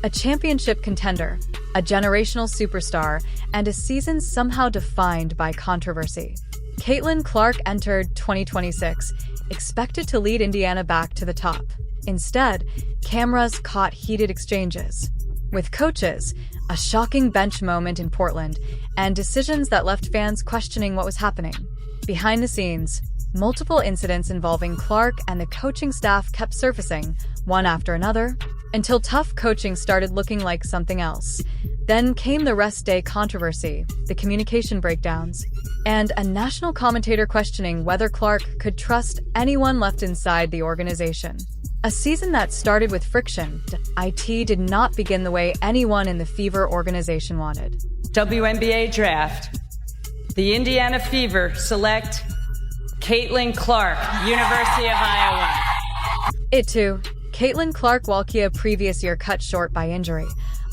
A championship contender, a generational superstar, and a season somehow defined by controversy. Caitlin Clark entered 2026, expected to lead Indiana back to the top. Instead, cameras caught heated exchanges. With coaches, a shocking bench moment in Portland, and decisions that left fans questioning what was happening. Behind the scenes, multiple incidents involving Clark and the coaching staff kept surfacing, one after another, until tough coaching started looking like something else. Then came the rest day controversy, the communication breakdowns, and a national commentator questioning whether Clark could trust anyone left inside the organization. A season that started with friction, IT did not begin the way anyone in the Fever organization wanted. WNBA draft. The Indiana Fever select Caitlin Clark, University of Iowa. It too. Caitlin Clark Walkia previous year cut short by injury,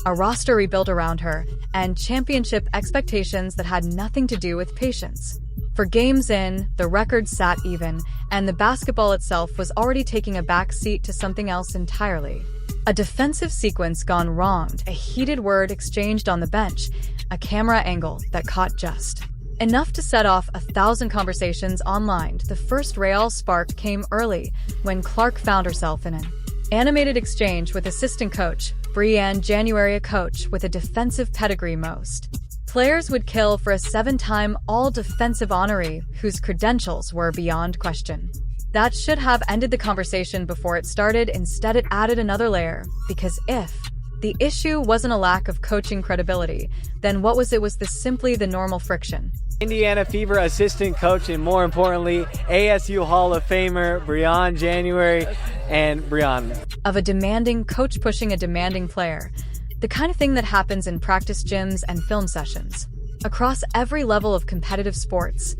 a roster rebuilt around her, and championship expectations that had nothing to do with patience. For games in, the record sat even, and the basketball itself was already taking a back seat to something else entirely. A defensive sequence gone wrong, a heated word exchanged on the bench, a camera angle that caught just enough to set off 1,000 conversations online. The first real spark came early, when Clark found herself in an animated exchange with assistant coach Brianne January, a coach with a defensive pedigree. Most players would kill for a 7-time all-defensive honoree whose credentials were beyond question. That should have ended the conversation before it started. Instead, it added another layer, because if the issue wasn't a lack of coaching credibility, then what was it? Was this simply the normal friction? Indiana Fever assistant coach, and more importantly, ASU Hall of Famer Brianne January and Brianne. Of a demanding coach pushing a demanding player. The kind of thing that happens in practice gyms and film sessions. Across every level of competitive sports.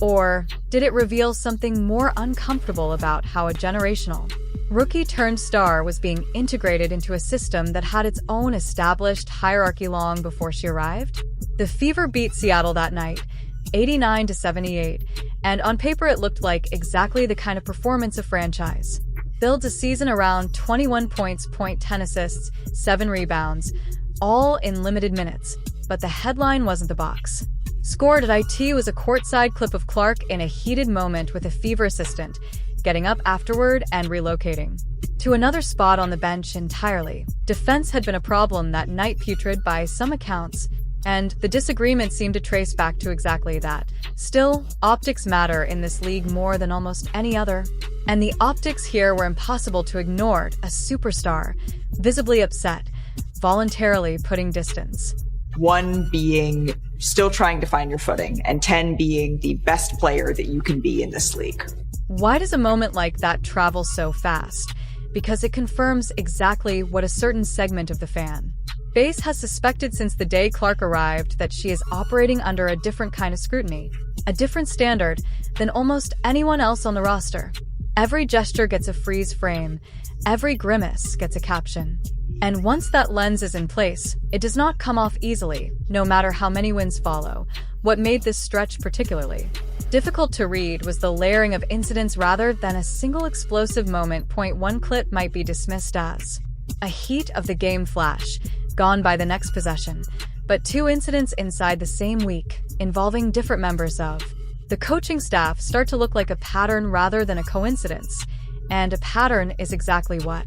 Or did it reveal something more uncomfortable about how a generational rookie-turned-star was being integrated into a system that had its own established hierarchy long before she arrived? The Fever beat Seattle that night, 89-78, and on paper it looked like exactly the kind of performance a franchise builds a season around: 21 points, 10 assists, 7 rebounds, all in limited minutes. But the headline wasn't the box score. It was a courtside clip of Clark in a heated moment with a Fever assistant, getting up afterward and relocating to another spot on the bench entirely. Defense had been a problem that night, putrid by some accounts, and the disagreement seemed to trace back to exactly that. Still, optics matter in this league more than almost any other, and the optics here were impossible to ignore. A superstar, visibly upset, voluntarily putting distance. 1 being still trying to find your footing, and 10 being the best player that you can be in this league. Why does a moment like that travel so fast? Because it confirms exactly what a certain segment of the fan base has suspected since the day Clark arrived, that she is operating under a different kind of scrutiny, a different standard than almost anyone else on the roster. Every gesture gets a freeze frame, every grimace gets a caption. And once that lens is in place, it does not come off easily, no matter how many wins follow. What made this stretch particularly difficult to read was the layering of incidents rather than a single explosive moment. One clip might be dismissed as a heat of the game flash, gone by the next possession, but 2 incidents inside the same week, involving different members of the coaching staff, start to look like a pattern rather than a coincidence. And a pattern is exactly what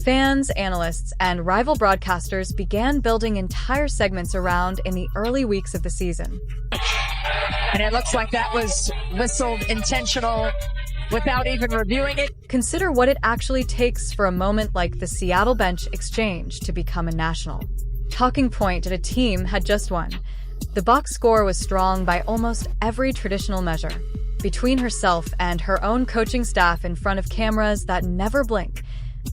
fans, analysts, and rival broadcasters began building entire segments around in the early weeks of the season. And it looks like that was whistled intentional without even reviewing it. Consider what it actually takes for a moment like the Seattle bench exchange to become a national talking point. That a team had just won. The box score was strong by almost every traditional measure. Between herself and her own coaching staff in front of cameras that never blink,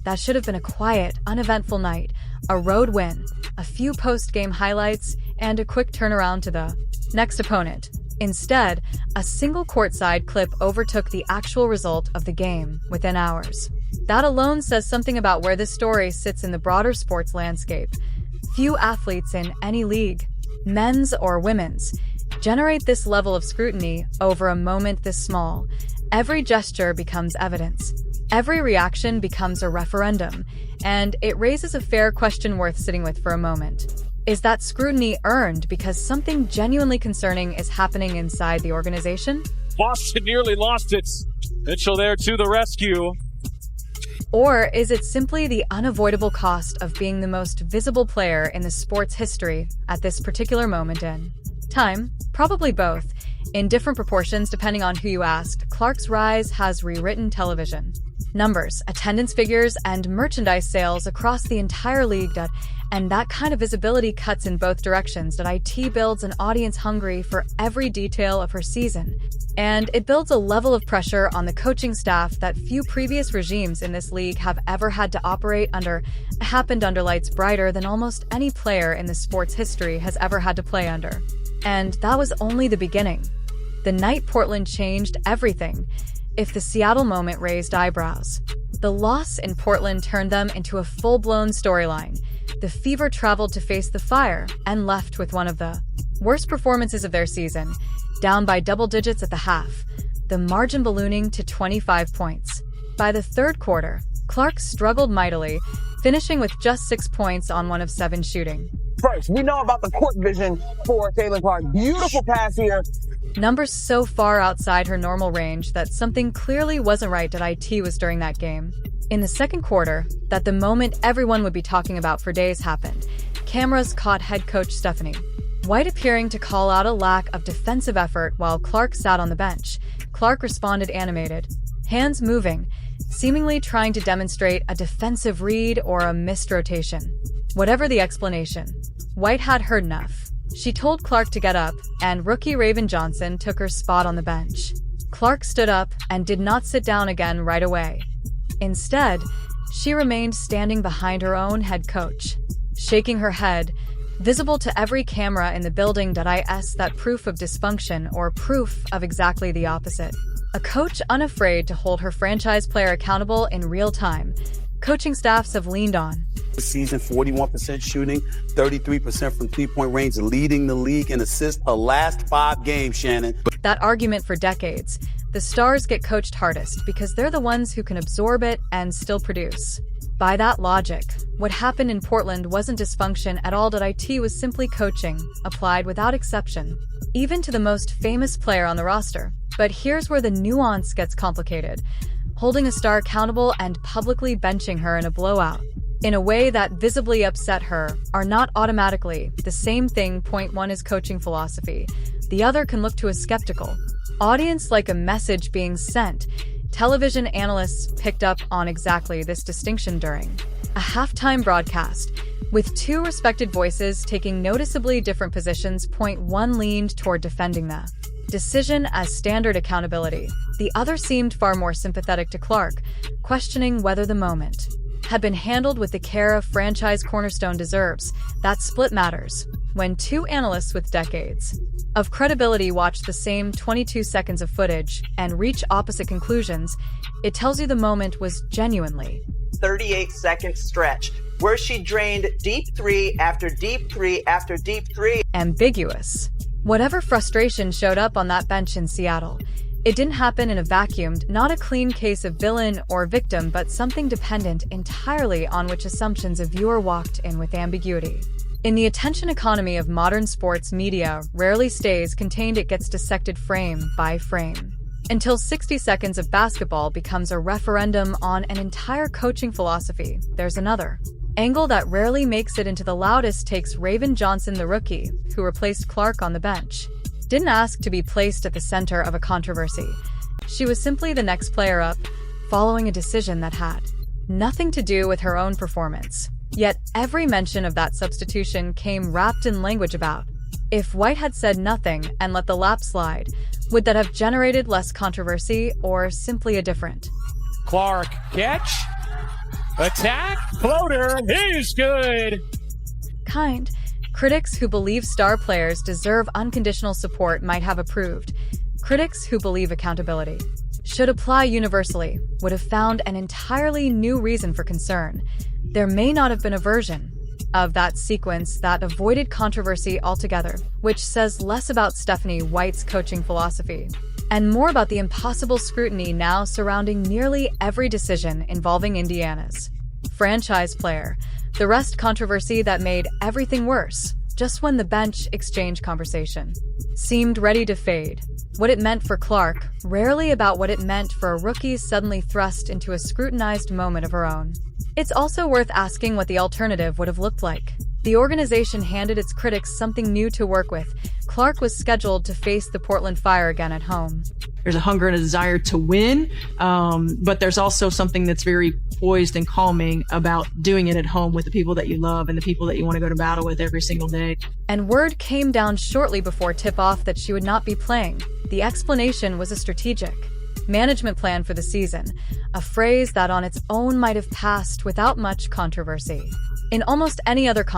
that should have been a quiet, uneventful night, a road win, a few post-game highlights, and a quick turnaround to the next opponent. Instead, a single courtside clip overtook the actual result of the game within hours. That alone says something about where this story sits in the broader sports landscape. Few athletes in any league, men's or women's, generate this level of scrutiny over a moment this small. Every gesture becomes evidence. Every reaction becomes a referendum, and it raises a fair question worth sitting with for a moment. Is that scrutiny earned because something genuinely concerning is happening inside the organization? Boston nearly lost it. Mitchell there to the rescue. Or is it simply the unavoidable cost of being the most visible player in the sport's history at this particular moment in time? Probably both, in different proportions depending on who you asked. Clark's rise has rewritten television. Numbers, attendance figures, and merchandise sales across the entire league, and that kind of visibility cuts in both directions. It builds an audience hungry for every detail of her season, and it builds a level of pressure on the coaching staff that few previous regimes in this league have ever had to operate under. Happened under lights brighter than almost any player in the sport's history has ever had to play under. And that was only the beginning. The night Portland changed everything. If the Seattle moment raised eyebrows, the loss in Portland turned them into a full-blown storyline. The Fever traveled to face the Fire and left with one of the worst performances of their season, down by double digits at the half, the margin ballooning to 25 points. By the third quarter, Clark struggled mightily, finishing with just 6 points on 1 of 7 shooting. First, we know about the court vision for Caitlin Clark. Beautiful pass here. Numbers so far outside her normal range that something clearly wasn't right. It was during that game. In the second quarter, that the moment everyone would be talking about for days happened. Cameras caught head coach Stephanie White appearing to call out a lack of defensive effort while Clark sat on the bench. Clark responded animated, hands moving, seemingly trying to demonstrate a defensive read or a missed rotation. Whatever the explanation, White had heard enough. She told Clark to get up, and rookie Raven Johnson took her spot on the bench. Clark stood up and did not sit down again right away. Instead, she remained standing behind her own head coach, shaking her head, visible to every camera in the building. That proof of dysfunction or proof of exactly the opposite. A coach unafraid to hold her franchise player accountable in real time. Coaching staffs have leaned on. Season 41% shooting, 33% from three-point range, leading the league in assists the last 5 games, Shannon. That argument for decades. The stars get coached hardest because they're the ones who can absorb it and still produce. By that logic, what happened in Portland wasn't dysfunction at all. It was simply coaching, applied without exception, even to the most famous player on the roster. But here's where the nuance gets complicated. Holding a star accountable and publicly benching her in a blowout, in a way that visibly upset her, are not automatically the same thing. Point one is coaching philosophy. The other can look to a skeptical audience like a message being sent. Television analysts picked up on exactly this distinction during a halftime broadcast, with 2 respected voices taking noticeably different positions. Point one leaned toward defending the decision as standard accountability. The other seemed far more sympathetic to Clark, questioning whether the moment had been handled with the care a franchise cornerstone deserves. That split matters. When 2 analysts with decades of credibility watch the same 22 seconds of footage and reach opposite conclusions, it tells you the moment was genuinely 38-second stretch where she drained deep 3 after deep 3 after deep 3. Ambiguous. Whatever frustration showed up on that bench in Seattle, it didn't happen in a vacuum, not a clean case of villain or victim, but something dependent entirely on which assumptions a viewer walked in with ambiguity. In the attention economy of modern sports, media rarely stays contained. It gets dissected frame by frame, until 60 seconds of basketball becomes a referendum on an entire coaching philosophy. There's another angle that rarely makes it into the loudest takes. Raven Johnson, the rookie, who replaced Clark on the bench, didn't ask to be placed at the center of a controversy. She was simply the next player up, following a decision that had nothing to do with her own performance. Yet every mention of that substitution came wrapped in language about, if White had said nothing and let the lap slide, would that have generated less controversy or simply a different? Clark, catch, attack, floater, he's good. Kind. Critics who believe star players deserve unconditional support might have approved. Critics who believe accountability should apply universally would have found an entirely new reason for concern. There may not have been a version of that sequence that avoided controversy altogether, which says less about Stephanie White's coaching philosophy and more about the impossible scrutiny now surrounding nearly every decision involving Indiana's franchise player. The rest controversy that made everything worse just when the bench exchange conversation seemed ready to fade. What it meant for Clark, rarely about what it meant for a rookie suddenly thrust into a scrutinized moment of her own. It's also worth asking what the alternative would have looked like. The organization handed its critics something new to work with. Clark was scheduled to face the Portland Fire again at home. There's a hunger and a desire to win, but there's also something that's very poised and calming about doing it at home with the people that you love and the people that you want to go to battle with every single day. And word came down shortly before tip-off that she would not be playing. The explanation was a strategic management plan for the season, a phrase that on its own might have passed without much controversy. In almost any other context,